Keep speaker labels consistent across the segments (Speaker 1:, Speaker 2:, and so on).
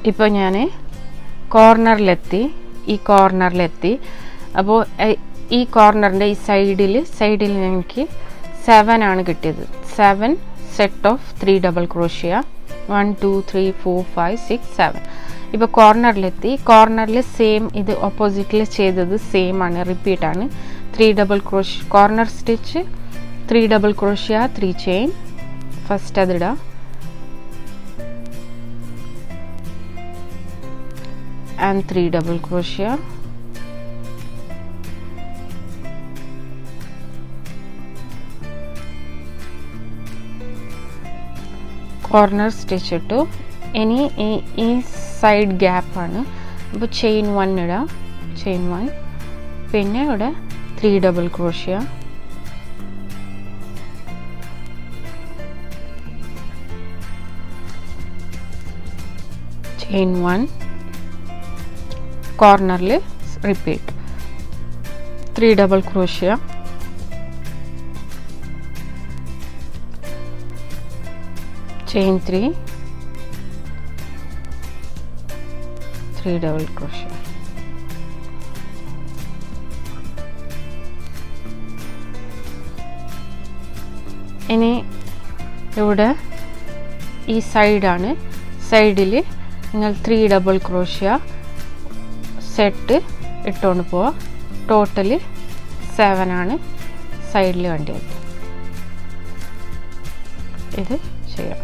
Speaker 1: ഇപ്പോൾ ഞാൻ കോർണറിലെത്തി, ഈ കോർണറിലെത്തി. അപ്പോൾ ഈ കോർണറിൻ്റെ ഈ സൈഡിൽ എനിക്ക് 7 ആണ് കിട്ടിയത്. 7 സെറ്റ് ഓഫ് 3 ഡബിൾ ക്രോഷ്യ. 1 2 3 4 5 6 7. ഇപ്പോൾ കോർണറിലെത്തി. കോർണറിൽ സെയിം, ഇത് ഓപ്പോസിറ്റിൽ ചെയ്തത് സെയിം ആണ്, റിപ്പീറ്റാണ്. 3 double crochet corner stitch, 3 double crochet, 3 chain. First അതിടാം. And 3 double crochet, corner stitch ഇട്ടു. ഇനി ഈ സൈഡ് ഗ്യാപ്പ് ആണ്. അപ്പോൾ ചെയിൻ 1 ഇടാം, ചെയിൻ 1. പിന്നെ ഇവിടെ 3 ഡബിൾ ക്രോഷ്യ, ചെയിൻ 1. കോർണറിൽ repeat 3 double crochet, chain 3, 3 double crochet. ഇനി ഇവിടെ ഈ സൈഡാണ്. സൈഡിൽ നിങ്ങൾ 3 ഡബിൾ ക്രോഷ്യ സെറ്റ് ഇട്ടുകൊണ്ട് പോവാം. ടോട്ടൽ 7 ആണ് സൈഡിൽ വേണ്ടത്. ഇത് ചെയ്യാം.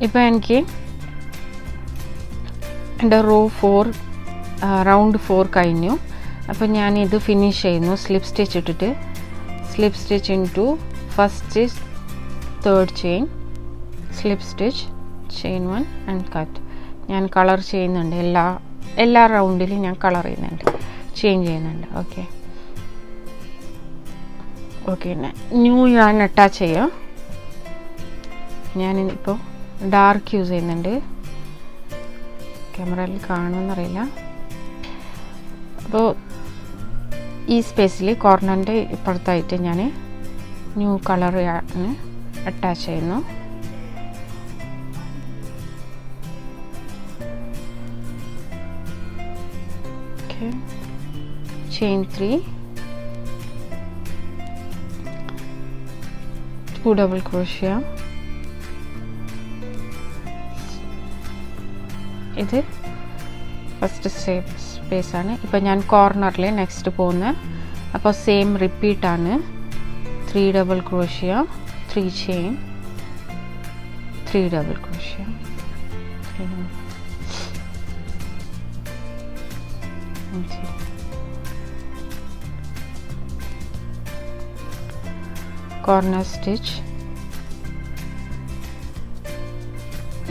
Speaker 1: ഇപ്പോൾ എനിക്ക് എൻ്റെ റൗണ്ട് 4 കഴിഞ്ഞു. അപ്പോൾ ഞാനിത് ഫിനിഷ് ചെയ്യുന്നു. സ്ലിപ്പ് സ്റ്റിച്ച് ഇട്ടിട്ട്, slip stitch into first stitch, third chain, slip stitch, chain 1 and cut. ഞാൻ കളർ ചെയ്യുന്നുണ്ട്, എല്ലാ റൗണ്ടിലും ഞാൻ കളർ ചെയ്യുന്നുണ്ട്, ചേഞ്ച് ചെയ്യുന്നുണ്ട്. ഓക്കെ ന്യൂ ഞാൻ അറ്റാച്ച് ചെയ്യാം. ഞാനിപ്പോൾ ഡാർക്ക് യൂസ് ചെയ്യുന്നുണ്ട്. ക്യാമറയിൽ കാണുമെന്നറിയില്ല. അപ്പോൾ ഈ സ്പേസിൽ കോർണറിൻ്റെ ഇപ്പുറത്തായിട്ട് ഞാൻ ന്യൂ കളർ അറ്റാച്ച് ചെയ്യുന്നു. Chain 3, 2 double crochet. ഇത് ഫസ്റ്റ് സ്പേസ് ആണ്. ഇപ്പോൾ ഞാൻ കോർണറിൽ നെക്സ്റ്റ് പോകുന്നത്. അപ്പോൾ സെയിം റിപ്പീറ്റ് ആണ്. 3 double crochet, 3 chain, 3 double crochet. Corner stitch.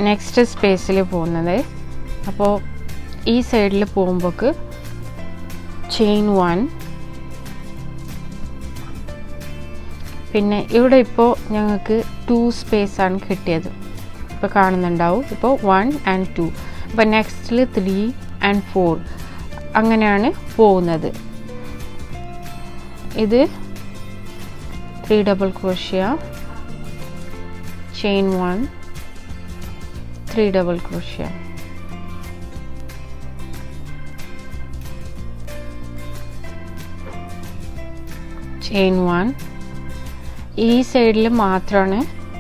Speaker 1: Next സ്പേസിൽ പോകുന്നത്. അപ്പോൾ ഈ സൈഡിൽ പോകുമ്പോൾക്ക് ചെയിൻ 1. പിന്നെ ഇവിടെ ഇപ്പോൾ ഞങ്ങൾക്ക് 2 സ്പേസ് ആണ് കിട്ടിയത്. ഇപ്പോൾ കാണുന്നുണ്ടാവും. ഇപ്പോൾ 1 and 2. അപ്പോൾ നെക്സ്റ്റിൽ 3 and 4 അങ്ങനെയാണ് പോകുന്നത്. ഇത് 3 double crochet, chain 1, 3 double crochet, chain 1. ഈ സൈഡിൽ മാത്രമാണ്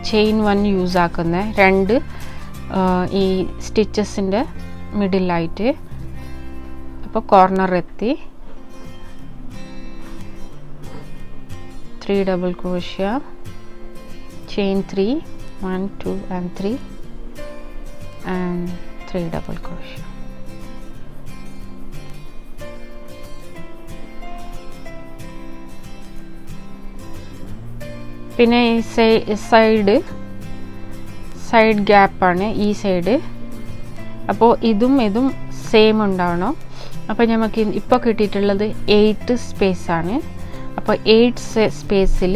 Speaker 1: ചെയിൻ 1 യൂസ് ആക്കുന്നത്. 2 ഈ സ്റ്റിച്ചസിൻ്റെ മിഡിലായിട്ട്. അപ്പോൾ കോർണർ എത്തി. 3 double crochet, chain 3, 1 2 and 3 and 3 double crochet. പിന്നെ ഈ സൈഡ് ഗ്യാപ്പാണ് ഈ സൈഡ്. അപ്പോൾ ഇതും സെയിം ഉണ്ടാവണം. അപ്പോൾ നമുക്ക് ഇപ്പോൾ കിട്ടിയിട്ടുള്ളത് 8 സ്പേസ് ആണ്. അപ്പോൾ 8 സ്പേസിൽ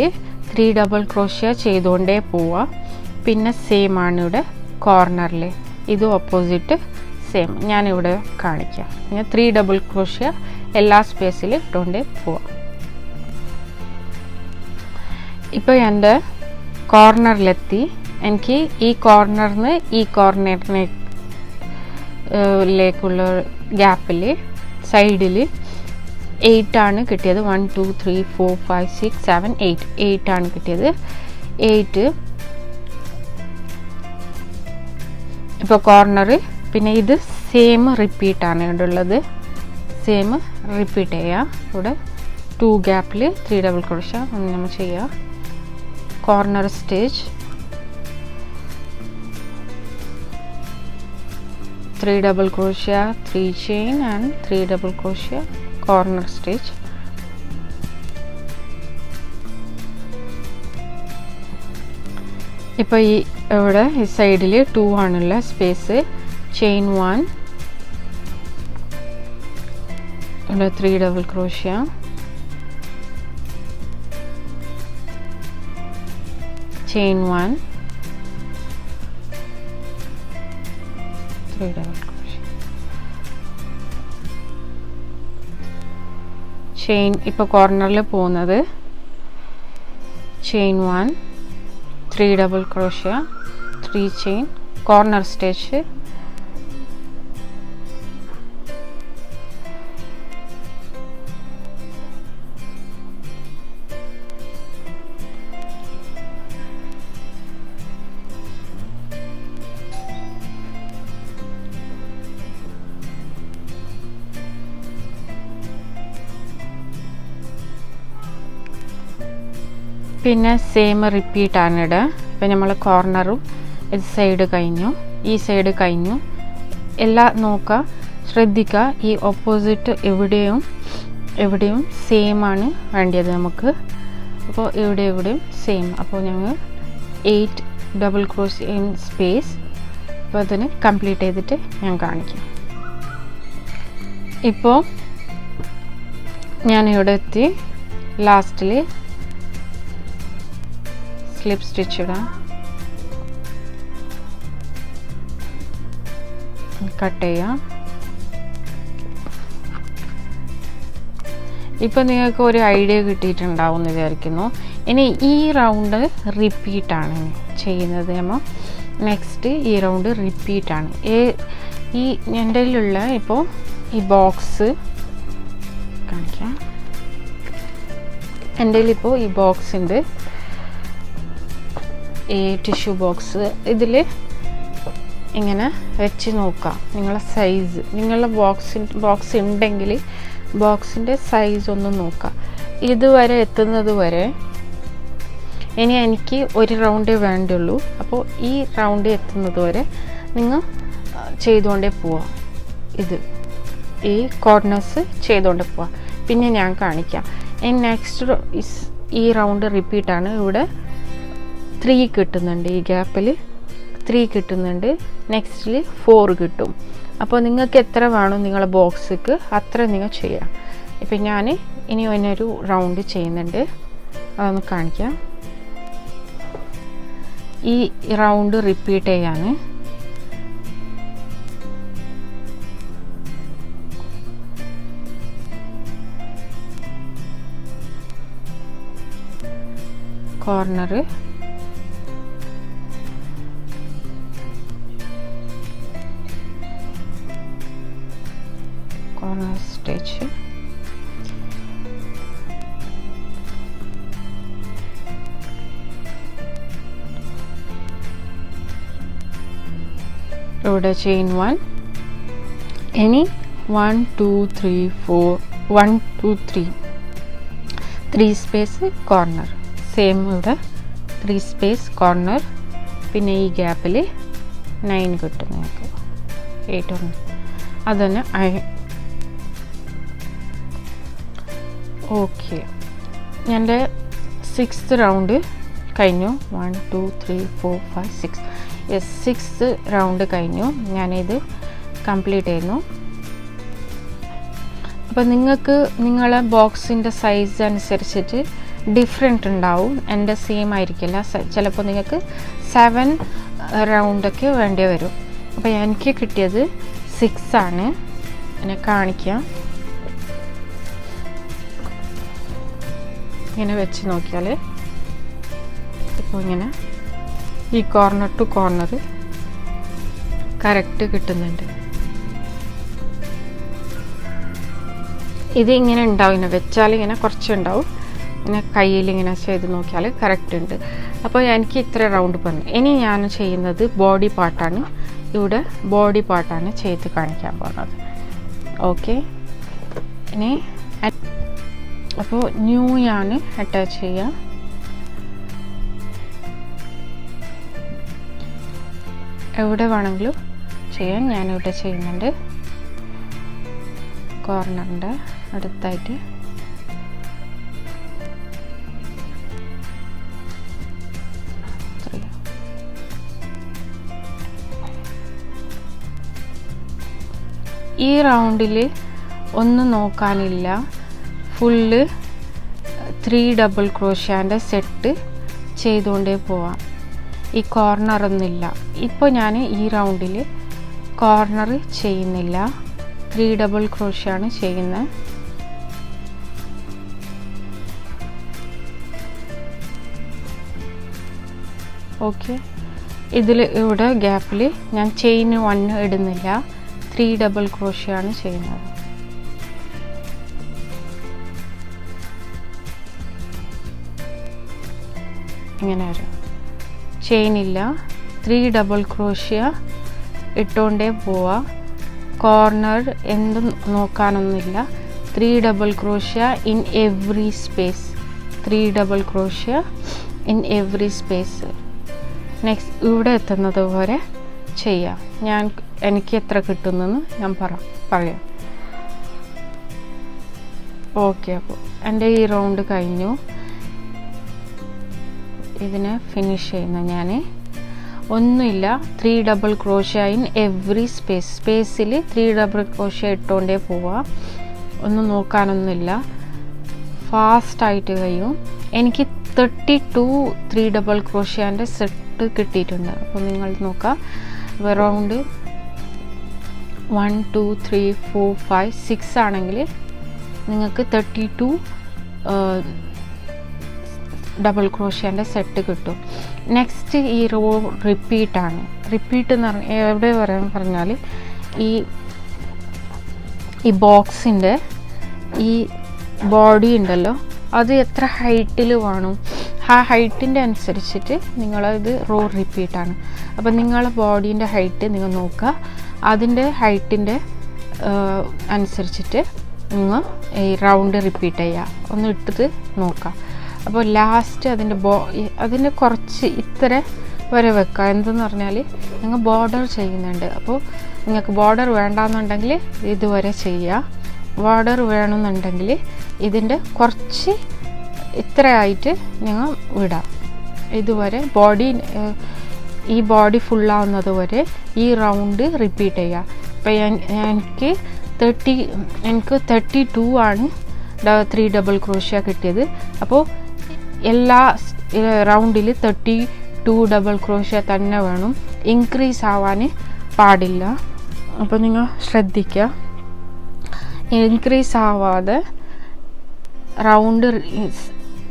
Speaker 1: 3 ഡബിൾ ക്രോഷ്യ ചെയ്തുകൊണ്ടേ പോവാം. പിന്നെ സെയിം ആണ് ഇവിടെ കോർണറിൽ. ഇത് ഓപ്പോസിറ്റ് സെയിം ഞാനിവിടെ കാണിക്കാം. ഞാൻ 3 ഡബിൾ ക്രോഷ്യ എല്ലാ സ്പേസിൽ ഇട്ടുകൊണ്ടേ പോവാം. ഇപ്പോൾ എൻ്റെ കോർണറിലെത്തി. എനിക്ക് ഈ കോർണറിന് ഈ കോർണറിലേക്ക് ലേക്കുള്ള ഗ്യാപ്പിൽ സൈഡിൽ 8 ആണ് കിട്ടിയത്. 1 2 3 4 5 6 7 8 ആണ് കിട്ടിയത്. 8 ഇപ്പോൾ കോർണർ. പിന്നെ ഇത് സെയിം റിപ്പീറ്റാണ് ഇവിടെ ഉള്ളത്. സെയിം റിപ്പീറ്റ് ചെയ്യുക. ഇവിടെ 2 ഗ്യാപ്പിൽ 3 ഡബിൾ ക്രോഷ്യ ഒന്ന് നമ്മൾ ചെയ്യുക. Corner stitch 3 double crochet, 3 chain and 3 double crochet, corner stitch. ഇപ്പോൾ ഈ ഇവിടെ ഈ സൈഡിൽ 2 ആണുള്ള സ്പേസ്. ചെയിൻ 1, ഇവിടെ 3 double crochet, chain 1, 3 double crochet, chain ഇപ്പോൾ കോർണറിൽ പോകുന്നത് chain 1, 3 double crochet, 3 chain, corner stitch, പിന്നെ സെയിം റിപ്പീറ്റ് ആണ് ഇവിടെ. ഇപ്പം നമ്മൾ കോർണറും ഇത് സൈഡ് കഴിഞ്ഞു, ഈ സൈഡ് കഴിഞ്ഞു. എല്ലാം നോക്കുക, ശ്രദ്ധിക്കുക. ഈ ഓപ്പോസിറ്റ് എവിടെയും സെയിം ആണ് വേണ്ടത് നമുക്ക്. അപ്പോൾ എവിടെയും സെയിം. അപ്പോൾ ഞങ്ങൾ 8 ഡബിൾ ക്രോഷ് ഇൻ സ്പേസ്. അപ്പോൾ അതിന് കംപ്ലീറ്റ് ചെയ്തിട്ട് ഞാൻ കാണിക്കാം. ഇപ്പോൾ ഞാനിവിടെ എത്തി. ലാസ്റ്റിൽ സ്ലിപ്പ് സ്റ്റിച്ച് ഇടാം, കട്ട് ചെയ്യാം. ഇപ്പം നിങ്ങൾക്ക് ഒരു ഐഡിയ കിട്ടിയിട്ടുണ്ടാവും എന്ന് വിചാരിക്കുന്നു. ഇനി ഈ റൗണ്ട് റിപ്പീറ്റാണ് ചെയ്യുന്നത്. നമ്മൾ നെക്സ്റ്റ് ഈ റൗണ്ട് റിപ്പീറ്റാണ്. ഈ എൻ്റെ കയ്യിലുള്ള ഇപ്പോൾ ഈ ബോക്സ് കാണിക്കാം. എൻ്റെ കയ്യിലിപ്പോൾ ഈ ബോക്സ് ഉണ്ട്, ഈ ടിഷ്യൂ ബോക്സ്. ഇതിൽ ഇങ്ങനെ വെച്ച് നോക്കാം നിങ്ങളെ സൈസ്. നിങ്ങളുടെ ബോക്സ് ഉണ്ടെങ്കിൽ ബോക്സിൻ്റെ സൈസ് ഒന്ന് നോക്കാം. ഇതുവരെ എത്തുന്നത് വരെ ഇനി എനിക്ക് ഒരു റൗണ്ടേ വേണ്ടുള്ളൂ. അപ്പോൾ ഈ റൗണ്ട് എത്തുന്നത് വരെ നിങ്ങൾ ചെയ്തുകൊണ്ടേ പോവാം. ഈ കോർണേഴ്സ് ചെയ്തുകൊണ്ട് പോവാം. പിന്നെ ഞാൻ കാണിക്കാം. നെക്സ്റ്റ് ഈ റൗണ്ട് റിപ്പീറ്റാണ്. ഇവിടെ 3 കിട്ടുന്നുണ്ട്, ഈ ഗ്യാപ്പിൽ 3 കിട്ടുന്നുണ്ട്. നെക്സ്റ്റിൽ 4 കിട്ടും. അപ്പോൾ നിങ്ങൾക്ക് എത്ര വേണം നിങ്ങളെ ബോക്സിക്ക് അത്ര നിങ്ങൾ ചെയ്യാം. ഇപ്പം ഞാൻ ഇനി ഒരു റൗണ്ട് ചെയ്യുന്നുണ്ട്, അതൊന്ന് കാണിക്കാം. ഈ റൗണ്ട് റിപ്പീറ്റ് ചെയ്യാണ്. കോർണർ സ്റ്റിച്ച്, ഇവിടെ ചെയിൻ 1. ഇനി 1 2 3 4 1 2 3 സ്പേസ് കോർണർ. സെയിം ഇവിടെ 3 സ്പേസ് കോർണർ. പിന്നെ ഈ ഗ്യാപ്പിൽ 9 കിട്ടും നിങ്ങൾക്ക്. 8 ഉണ്ട്. അതന്നെ ഓക്കെ. എൻ്റെ 6th റൗണ്ട് കഴിഞ്ഞു. 1 2 3 4 5 6. യെസ്, 6th റൗണ്ട് കഴിഞ്ഞു. ഞാനിത് കംപ്ലീറ്റ് ചെയ്യുന്നു. അപ്പോൾ നിങ്ങൾക്ക് നിങ്ങളെ ബോക്സിൻ്റെ സൈസ് അനുസരിച്ചിട്ട് ഡിഫറെൻ്റ് ഉണ്ടാവും. എൻ്റെ സെയിം ആയിരിക്കില്ല. ചിലപ്പോൾ നിങ്ങൾക്ക് 7 റൗണ്ടൊക്കെ വേണ്ടി വരും. അപ്പോൾ എനിക്ക് കിട്ടിയത് 6 ആണ്. എന്നെ കാണിക്കാം. ഇങ്ങനെ വെച്ച് നോക്കിയാൽ ഇപ്പോൾ ഇങ്ങനെ ഈ കോർണർ ടു കോർണർ കറക്റ്റ് കിട്ടുന്നുണ്ട്. ഇത് ഇങ്ങനെ ഉണ്ടാവും, ഇങ്ങനെ വെച്ചാൽ ഇങ്ങനെ കുറച്ചുണ്ടാവും, ഇങ്ങനെ കയ്യിൽ ഇങ്ങനെ ചെയ്ത് നോക്കിയാൽ കറക്റ്റ് ഉണ്ട്. അപ്പോൾ എനിക്ക് ഇത്ര റൗണ്ട് പറഞ്ഞു. ഇനി ഞാൻ ചെയ്യുന്നത് ബോഡി പാർട്ടാണ്. ഇവിടെ ബോഡി പാർട്ടാണ് ചെയ്ത് കാണിക്കാൻ പോകുന്നത്. ഓക്കെ, ഇനി അപ്പോൾ ന്യൂ ഞാൻ അറ്റാച്ച് ചെയ്യാം. എവിടെ വേണമെങ്കിലും ചെയ്യാം. ഞാനിവിടെ ചെയ്യുന്നുണ്ട് കോർണറിൻ്റെ അടുത്തായിട്ട്. ഈ റൗണ്ടിൽ ഒന്നും നോക്കാനില്ല, ഫുള്ള് 3 ഡബിൾ ക്രോഷ്യാൻ്റെ സെറ്റ് ചെയ്തുകൊണ്ടേ പോവാം. ഈ കോർണറൊന്നുമില്ല. ഇപ്പോൾ ഞാൻ ഈ റൗണ്ടിൽ കോർണർ ചെയ്യുന്നില്ല, 3 ഡബിൾ ക്രോഷ്യാണ് ചെയ്യുന്നത്. ഓക്കെ, ഇതിൽ ഇവിടെ ഗ്യാപ്പിൽ ഞാൻ ചെയിൻ 1 ഇടുന്നില്ല, 3 ഡബിൾ ക്രോഷ്യാണ് ചെയ്യുന്നത്. ഇങ്ങനെ വരും, ചെയിൻ ഇല്ല, 3 ഡബിൾ ക്രോഷ്യ ഇട്ടുകൊണ്ടേ പോവാ. കോർണർ എന്തും നോക്കാനൊന്നുമില്ല, 3 double crochet in every space, 3 double crochet in every space. Next ഇവിടെ എത്തുന്നത് വരെ ചെയ്യാം. എനിക്ക് എത്ര കിട്ടുന്നെന്ന് ഞാൻ പറയാം. ഓക്കെ, അപ്പോൾ എൻ്റെ ഈ റൗണ്ട് കഴിഞ്ഞു. ഇതിനെ ഫിനിഷ് ചെയ്യുന്ന ഞാൻ ഒന്നുമില്ല, 3 ഡബിൾ ക്രോഷ്യ ഇൻ എവറി സ്പേസിൽ 3 ഡബിൾ ക്രോഷ്യ ഇട്ടുകൊണ്ടേ പോവാം. ഒന്നും നോക്കാനൊന്നുമില്ല, ഫാസ്റ്റായിട്ട് കഴിയും. എനിക്ക് 32 3 ഡബിൾ ക്രോഷ്യാൻ്റെ സെറ്റ് കിട്ടിയിട്ടുണ്ട്. അപ്പോൾ നിങ്ങൾ നോക്കാം, റൗണ്ട് 1 2 3 4 5 6 ആണെങ്കിൽ നിങ്ങൾക്ക് 32 ഡബിൾ ക്രോഷ്യാൻ്റെ സെറ്റ് കിട്ടും. നെക്സ്റ്റ് ഈ റോ റിപ്പീറ്റാണ്. റിപ്പീറ്റ് എന്ന് പറഞ്ഞാൽ എവിടെ പറഞ്ഞാൽ ഈ ബോക്സിൻ്റെ ഈ ബോഡി ഉണ്ടല്ലോ, അത് എത്ര ഹൈറ്റിൽ വേണം, ആ ഹൈറ്റിൻ്റെ അനുസരിച്ചിട്ട് നിങ്ങളത് റോ റിപ്പീറ്റാണ്. അപ്പം നിങ്ങളെ ബോഡീൻ്റെ ഹൈറ്റ് നിങ്ങൾ നോക്കുക, അതിൻ്റെ ഹൈറ്റിൻ്റെ അനുസരിച്ചിട്ട് നിങ്ങൾ ഈ റൗണ്ട് റിപ്പീറ്റ് ചെയ്യുക. ഒന്ന് ഇട്ടിട്ട് നോക്കുക. അപ്പോൾ ലാസ്റ്റ് അതിൻ്റെ കുറച്ച് ഇത്ര വരെ വെക്കുക. എന്തെന്ന് പറഞ്ഞാൽ നിങ്ങൾ ബോർഡർ ചെയ്യുന്നുണ്ട്. അപ്പോൾ നിങ്ങൾക്ക് ബോർഡർ വേണ്ടാന്നുണ്ടെങ്കിൽ ഇതുവരെ ചെയ്യുക. ബോർഡർ വേണമെന്നുണ്ടെങ്കിൽ ഇതിൻ്റെ കുറച്ച് ഇത്രയായിട്ട് നിങ്ങൾ വിടാം. ഇതുവരെ ഈ ബോഡി ഫുള്ളാവുന്നത് വരെ ഈ റൗണ്ട് റിപ്പീറ്റ് ചെയ്യുക. അപ്പോൾ എനിക്ക് 32 ആണ് 3 ഡബിൾ ക്രോഷ്യ കിട്ടിയത്. അപ്പോൾ എല്ലാ റൗണ്ടിൽ 32 ഡബിൾ ക്രോഷ്യ തന്നെ വേണം, ഇൻക്രീസ് ആവാൻ പാടില്ല. അപ്പോൾ നിങ്ങൾ ശ്രദ്ധിക്കുക, ഇൻക്രീസ് ആവാതെ റൗണ്ട്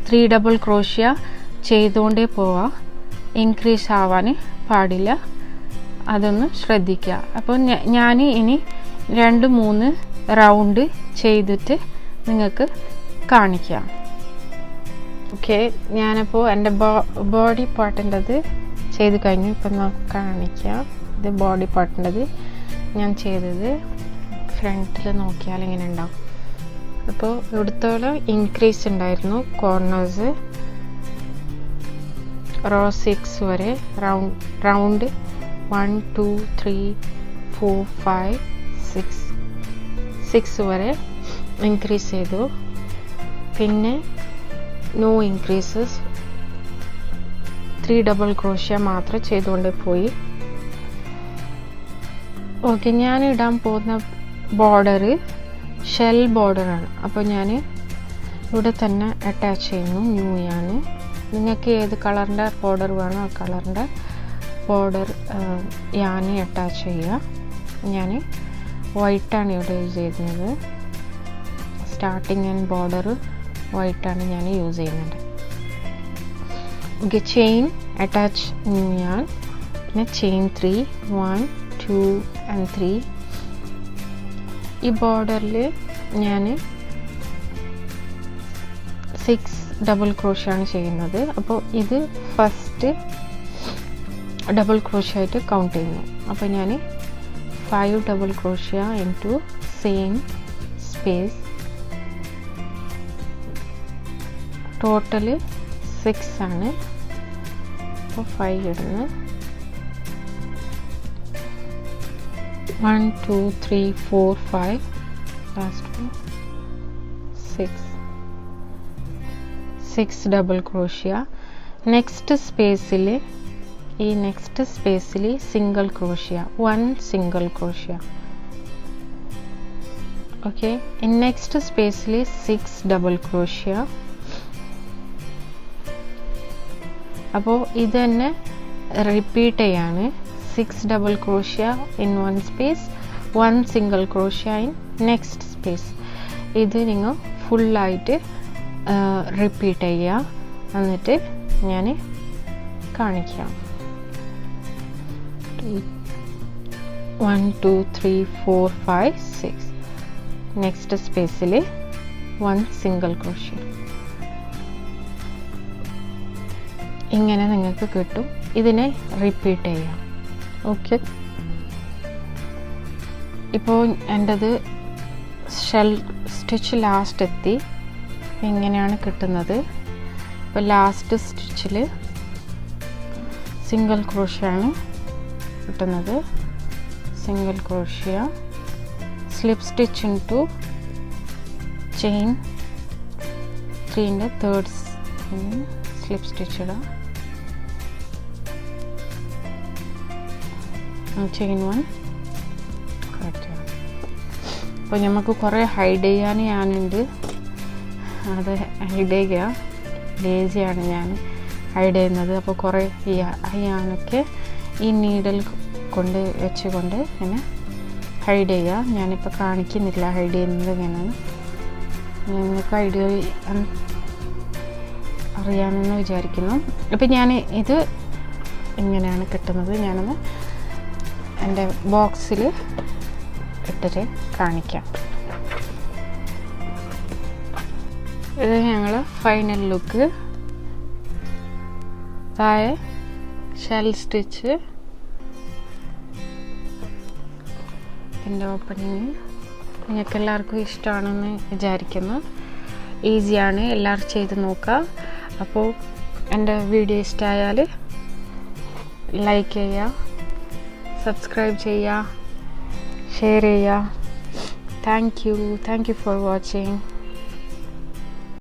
Speaker 1: 3 ഡബിൾ ക്രോഷ്യ ചെയ്തുകൊണ്ടേ പോവാം, ഇൻക്രീസ് ആവാൻ പാടില്ല. അതൊന്ന് ശ്രദ്ധിക്കുക. അപ്പോൾ ഞാൻ ഇനി 2-3 റൗണ്ട് ചെയ്തിട്ട് നിങ്ങൾക്ക് കാണിക്കാം. ഓക്കെ, ഞാനപ്പോൾ എൻ്റെ ബോഡി പാർട്ടിൻ്റെത് ചെയ്ത് കഴിഞ്ഞു. ഇപ്പം കാണിക്കാം. ഇത് ബോഡി പാർട്ടിൻ്റെത് ഞാൻ ചെയ്തത് ഫ്രണ്ടിൽ നോക്കിയാൽ ഇങ്ങനെ ഉണ്ടാവും. അപ്പോൾ ഇവിടുത്തോളം ഇൻക്രീസ് ഉണ്ടായിരുന്നു കോർണേഴ്സ്. റോ 6 വരെ റൗണ്ട് 1 2 3 4 5 6 വരെ ഇൻക്രീസ് ചെയ്തു. പിന്നെ നോ ഇൻക്രീസസ്, 3 ഡബിൾ ക്രോഷ്യ മാത്രം ചെയ്തുകൊണ്ട് പോയി. ഓക്കെ, ഞാൻ ഇടാൻ പോകുന്ന ബോർഡർ ഷെൽ ബോർഡറാണ്. അപ്പോൾ ഞാൻ ഇവിടെ തന്നെ അറ്റാച്ച് ചെയ്യുന്നു. ന്യൂ ആണ്. നിങ്ങൾക്ക് ഏത് കളറിൻ്റെ ബോർഡർ വേണോ ആ കളറിൻ്റെ ബോർഡർ ഞാൻ അറ്റാച്ച് ചെയ്യുക. ഞാൻ വൈറ്റാണ് ഇവിടെ യൂസ് ചെയ്യുന്നത്. സ്റ്റാർട്ടിങ് ആൻഡ് ബോർഡർ വൈറ്റാണ് ഞാൻ യൂസ് ചെയ്യുന്നത്. ഓക്കെ, ചെയിൻ അറ്റാച്ച് ന്യൂ ഞാൻ. പിന്നെ ചെയിൻ 3 1 2 and 3. ഈ ബോർഡറിൽ ഞാൻ 6 ഡബിൾ ക്രോഷ്യ ആണ് ചെയ്യുന്നത്. അപ്പോൾ ഇത് ഫസ്റ്റ് ഡബിൾ ക്രോഷ്യ ആയിട്ട് കൗണ്ട് ചെയ്യുന്നു. അപ്പോൾ ഞാൻ 5 double crochet into same space, total 6 ആണ്. അപ്പോൾ 5 ഇടുന്നു. 1 2 3 4 5 ലാസ്റ്റ് 6 ഡബിൾ ക്രോഷ്യ. നെക്സ്റ്റ് സ്പേസിൽ single crochet, 1 single crochet. Okay, next സ്പേസിൽ 6 ഡബിൾ ക്രോഷ്യ. അപ്പോൾ ഇത് തന്നെ റിപ്പീറ്റ് ചെയ്യാണ്. 6 double crochet in 1 space, 1 single crochet in next space. ഇത് നിങ്ങൾ ഫുള്ളായിട്ട് റിപ്പീറ്റ് ചെയ്യുക. എന്നിട്ട് ഞാൻ കാണിക്കാം. 1 2 3 4 5 6 നെക്സ്റ്റ് സ്പേസിൽ 1 സിംഗിൾ ക്രോഷ്യ. ഇങ്ങനെ നിങ്ങൾക്ക് കിട്ടും. ഇതിനെ റിപ്പീറ്റ് ചെയ്യാം. ഓക്കെ, ഇപ്പോൾ എൻ്റെത് ഷെൽ സ്റ്റിച്ച് ലാസ്റ്റ് എത്തി. ഇങ്ങനെയാണ് കിട്ടുന്നത്. ഇപ്പോൾ ലാസ്റ്റ് സ്റ്റിച്ചിൽ സിംഗിൾ ക്രോഷ്യ ആണ് കിട്ടുന്നത്. Single crochet, slip stitch into chain 3ൻ്റെ തേർഡ് സ്ലിപ്പ് സ്റ്റിച്ച് ഇടാം. ചെയിൻ 1 കട്ട് ചെയ്യാം. അപ്പോൾ നമുക്ക് കുറേ ഹൈഡ് ചെയ്യാൻ ഞാനുണ്ട്. അത് ഹൈഡ് ചെയ്യുക, ലേസിയാണ് ഞാൻ ഹൈഡ് ചെയ്യുന്നത്. അപ്പോൾ കുറേ ചെയ്യാനൊക്കെ ഈ നീഡിൽ കൊണ്ട് വെച്ചുകൊണ്ട് ഇങ്ങനെ ഹൈഡ് ചെയ്യുക. ഞാനിപ്പോൾ കാണിക്കുന്നില്ല ഹൈഡ് ചെയ്യുന്നത് എങ്ങനെയാണ്. നിങ്ങൾക്ക് ഐഡിയ അറിയാമെന്ന് വിചാരിക്കുന്നു. അപ്പം ഞാൻ ഇത് ഇങ്ങനെയാണ് കിട്ടുന്നത്. ഞാനൊന്ന് എൻ്റെ ബോക്സിൽ ഇട്ടിട്ട് കാണിക്കാം. ഇത് ഞങ്ങൾ ഫൈനൽ ലുക്ക്. താഴെ ഷെൽ സ്റ്റിച്ച്, ഇതിൻ്റെ ഓപ്പണിങ്. നിങ്ങൾക്ക് എല്ലാവർക്കും ഇഷ്ടമാണെന്ന് വിചാരിക്കുന്നു. ഈസിയാണ്, എല്ലാവരും ചെയ്ത് നോക്കുക. അപ്പോൾ എൻ്റെ വീഡിയോ ഇഷ്ടമായാൽ ലൈക്ക് ചെയ്യുക, സബ്സ്ക്രൈബ് ചെയ്യുക, ഷെയർ ചെയ്യുക. Thank you for watching.